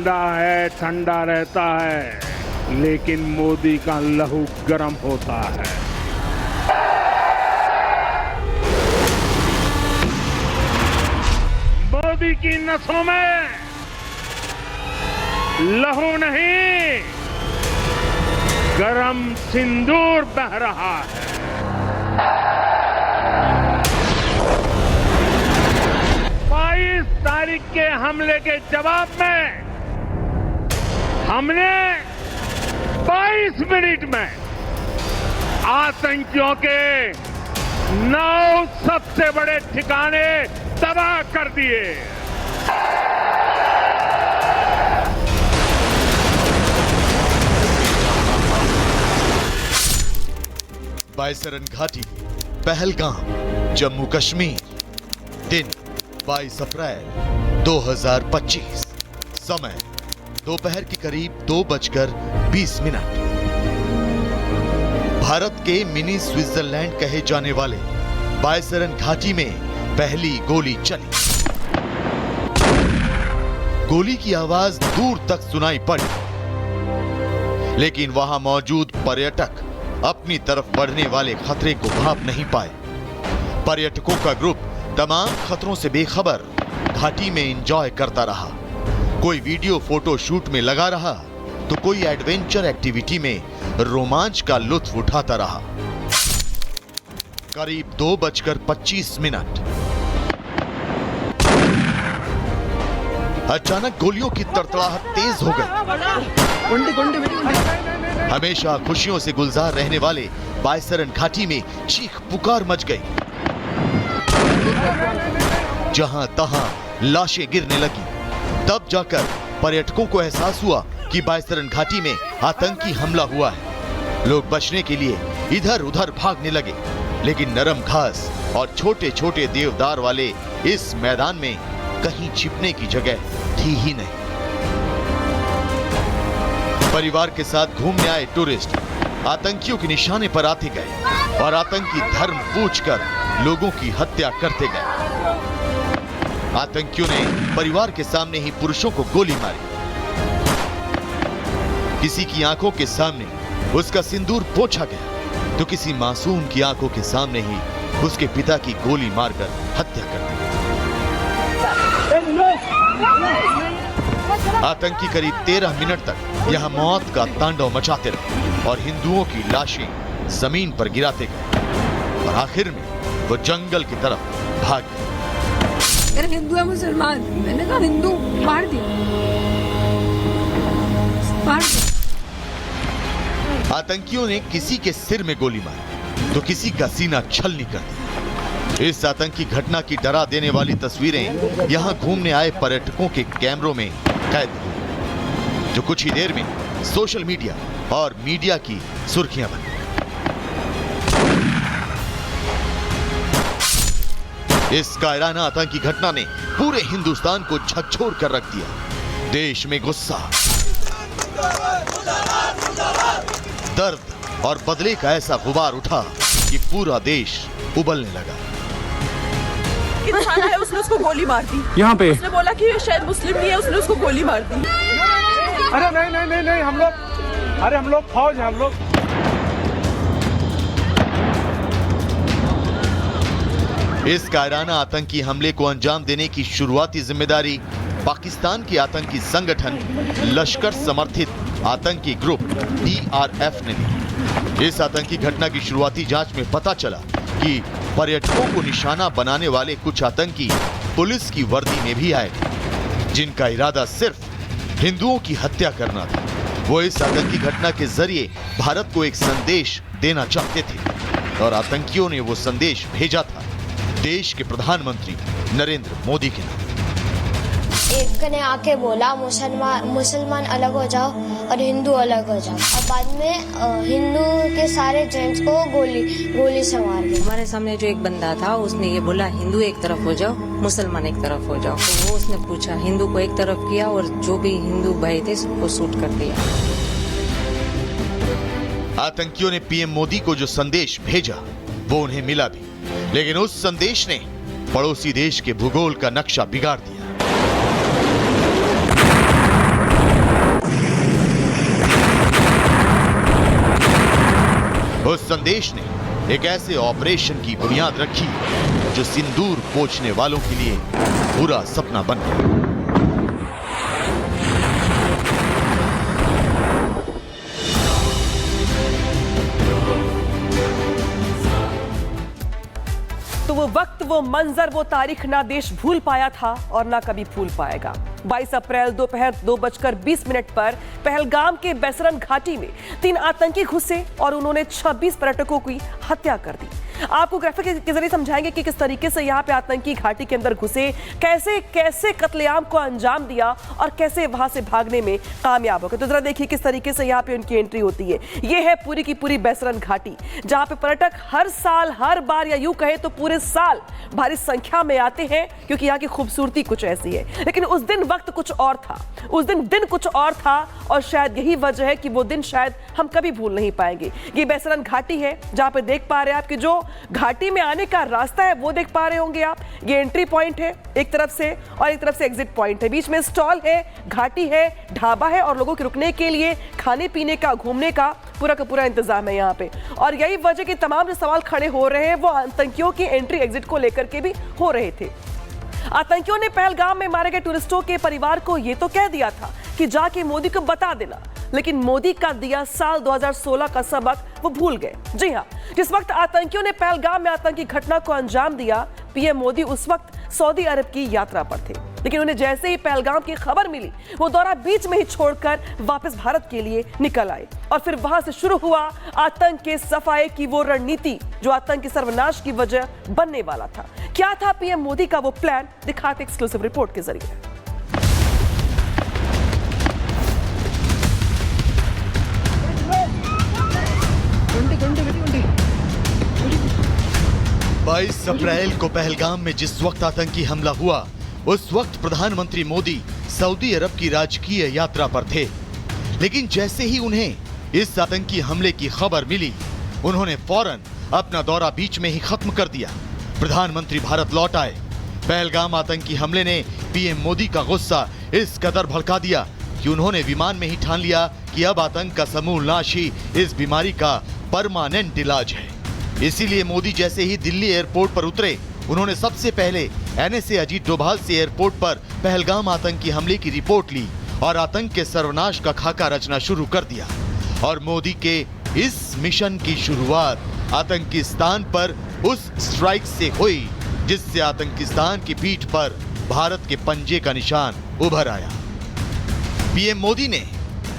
ठंडा रहता है, लेकिन मोदी का लहू गर्म होता है। मोदी की नसों में लहू नहीं, गरम सिंदूर बह रहा है। 22 तारीख के हमले के जवाब में हमने 22 मिनट में आतंकियों के 9 सबसे बड़े ठिकाने तबाह कर दिए। बायसरन घाटी, पहलगाम, जम्मू कश्मीर। दिन 22 अप्रैल 2025। समय दोपहर के करीब 2:20। भारत के मिनी स्विट्जरलैंड कहे जाने वाले बायसरन घाटी में पहली गोली चली। गोली की आवाज दूर तक सुनाई पड़ी, लेकिन वहां मौजूद पर्यटक अपनी तरफ बढ़ने वाले खतरे को भांप नहीं पाए। पर्यटकों का ग्रुप तमाम खतरों से बेखबर घाटी में एंजॉय करता रहा। कोई वीडियो फोटो शूट में लगा रहा, तो कोई एडवेंचर एक्टिविटी में रोमांच का लुत्फ उठाता रहा। करीब 2:25। अचानक गोलियों की तड़तड़ाहट तेज हो गई। हमेशा खुशियों से गुलजार रहने वाले बायसरन घाटी में चीख पुकार मच गई। जहां तहां लाशें गिरने लगी। तब जाकर पर्यटकों को एहसास हुआ कि बायसरन घाटी में आतंकी हमला हुआ है। लोग बचने के लिए इधर उधर भागने लगे, लेकिन नरम घास और छोटे छोटे देवदार वाले इस मैदान में कहीं छिपने की जगह थी ही नहीं। परिवार के साथ घूमने आए टूरिस्ट आतंकियों के निशाने पर आते गए और आतंकी धर्म पूछकर लोगों की हत्या करते गए। आतंकियों ने परिवार के सामने ही पुरुषों को गोली मारी। किसी की आंखों के सामने उसका सिंदूर पोंछा गया, तो किसी मासूम की आंखों के सामने ही उसके पिता की गोली मारकर हत्या कर दी। आतंकी करीब 13 मिनट तक यहां मौत का तांडव मचाते रहे और हिंदुओं की लाशें जमीन पर गिराते गए और आखिर में वो जंगल की तरफ भाग गए। यार हिंदू है मुसलमान, मैंने कहा हिंदू, मार दिया। आतंकियों ने किसी के सिर में गोली मारी, तो किसी का सीना छलनी कर दिया। इस आतंकी घटना की डरा देने वाली तस्वीरें यहां घूमने आए पर्यटकों के कैमरों में कैद हुई, जो कुछ ही देर में सोशल मीडिया और मीडिया की सुर्खियां बनी। इस कायराना आतंकी घटना ने पूरे हिंदुस्तान को झकझोर कर रख दिया। देश में गुस्सा, दर्द और बदले का ऐसा गुबार उठा कि पूरा देश उबलने लगा। इंसान है, उसने उसको गोली मार दी। यहाँ पे उसने बोला कि शायद मुस्लिम नहीं है, उसने उसको गोली मार दी। अरे नहीं, हम लोग फौज हैं, हम लोग। इस कायराना आतंकी हमले को अंजाम देने की शुरुआती जिम्मेदारी पाकिस्तान के आतंकी संगठन लश्कर समर्थित आतंकी ग्रुप TRF ने ली। इस आतंकी घटना की शुरुआती जांच में पता चला कि पर्यटकों को निशाना बनाने वाले कुछ आतंकी पुलिस की वर्दी में भी आए थे, जिनका इरादा सिर्फ हिंदुओं की हत्या करना था। वो इस आतंकी घटना के जरिए भारत को एक संदेश देना चाहते थे और आतंकियों ने वो संदेश भेजा था देश के प्रधानमंत्री नरेंद्र मोदी के नाम। एक ने आके बोला मुसलमान अलग हो जाओ और हिंदू अलग हो जाओ, और बाद में हिंदू के सारे जेंट्स को गोली से मार दी। हमारे सामने जो एक बंदा था उसने ये बोला हिंदू एक तरफ हो जाओ, मुसलमान एक तरफ हो जाओ। तो वो उसने पूछा, हिंदू को एक तरफ किया और जो भी हिंदू भाई थे सबको शूट कर दिया। आतंकियों ने पीएम मोदी को जो संदेश भेजा वो उन्हें मिला भी, लेकिन उस संदेश ने पड़ोसी देश के भूगोल का नक्शा बिगाड़ दिया। उस संदेश ने एक ऐसे ऑपरेशन की बुनियाद रखी जो सिंदूर पोंछने वालों के लिए बुरा सपना बन गया। तो वो वक्त, वो मंजर, वो तारीख ना देश भूल पाया था और ना कभी भूल पाएगा। 22 अप्रैल दोपहर 2:20 पर पहलगाम के बेसरन घाटी में 3 आतंकी घुसे और उन्होंने 26 पर्यटकों की हत्या कर दी। आपको ग्राफिक के जरिए समझाएंगे कि किस तरीके से यहाँ पे आतंकी घाटी के अंदर घुसे, कैसे कैसे कत्लेआम को अंजाम दिया और कैसे वहां से भागने में कामयाब हो गए। तो जरा देखिए किस तरीके से यहाँ पे उनकी एंट्री होती है। ये है पूरी की पूरी बेसरन घाटी, जहाँ पे पर्यटक हर साल, हर बार, या यूं कहे तो पूरे साल भारी संख्या में आते हैं, क्योंकि यहाँ की खूबसूरती कुछ ऐसी है। लेकिन उस दिन वक्त कुछ और था, उस दिन कुछ और था, और शायद यही वजह है कि वो दिन शायद हम कभी भूल नहीं पाएंगे। ये बेसरन घाटी है, जहाँ पे देख पा रहे हैं आप कि जो घाटी में आने का रास्ता है वो देख पा रहे होंगे आप। ये एंट्री पॉइंट है एक तरफ से, और एक तरफ से एग्जिट पॉइंट है। बीच में स्टॉल है, घाटी है, ढाबा है, और लोगों के रुकने के लिए खाने पीने का, घूमने का पूरा इंतजाम है यहाँ पे। और यही वजह कि तमाम जो सवाल खड़े हो रहे हैं वो आतंकियों की एंट्री एग्जिट को लेकर के भी हो रहे थे। आतंकियों ने पहलगाम में मारे गए टूरिस्टों के परिवार को ये तो कह दिया था कि जाके मोदी को बता देना, लेकिन मोदी का दिया साल 2016 का सबक वो भूल गए। जी हां, जिस वक्त आतंकियों ने पहलगाम में आतंकी घटना को अंजाम दिया, पीएम मोदी उस वक्त सऊदी अरब की यात्रा पर थे। लेकिन उन्हें जैसे ही पहलगाम की खबर मिली, वो दौरा बीच में ही छोड़कर वापस भारत के लिए निकल आए। और फिर वहां से शुरू हुआ आतंक के सफाए की वो रणनीति जो आतंक के सर्वनाश की वजह बनने वाला था। क्या था पीएम मोदी का वो प्लान, दिखाते एक्सक्लूसिव रिपोर्ट के जरिए। 22 अप्रैल को पहलगाम में जिस वक्त आतंकी हमला हुआ, उस वक्त प्रधानमंत्री मोदी सऊदी अरब की राजकीय यात्रा पर थे। लेकिन जैसे ही उन्हें इस आतंकी हमले की खबर मिली, उन्होंने फौरन अपना दौरा बीच में ही खत्म कर दिया। प्रधानमंत्री भारत लौट आए। पहलगाम आतंकी हमले ने पीएम मोदी का गुस्सा इस कदर भड़का दिया कि उन्होंने विमान में ही ठान लिया कि अब आतंक का समूल नाश ही इस बीमारी का परमानेंट इलाज है। इसीलिए मोदी जैसे ही दिल्ली एयरपोर्ट पर उतरे, उन्होंने सबसे पहले एनएसए अजीत डोभाल से एयरपोर्ट पर पहलगाम आतंकी हमले की रिपोर्ट ली और आतंक के सर्वनाश का खाका रचना शुरू कर दिया। और मोदी के इस मिशन की शुरुआत आतंकिस्तान पर उस स्ट्राइक से हुई जिससे आतंकिस्तान की पीठ पर भारत के पंजे का निशान उभर आया। पीएम मोदी ने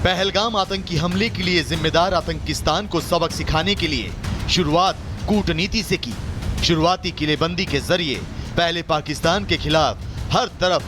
पहलगाम आतंकी हमले के लिए जिम्मेदार आतंकिस्तान को सबक सिखाने के लिए शुरुआत कूटनीति से की। शुरुआती किलेबंदी के जरिए पहले पाकिस्तान के खिलाफ हर तरफ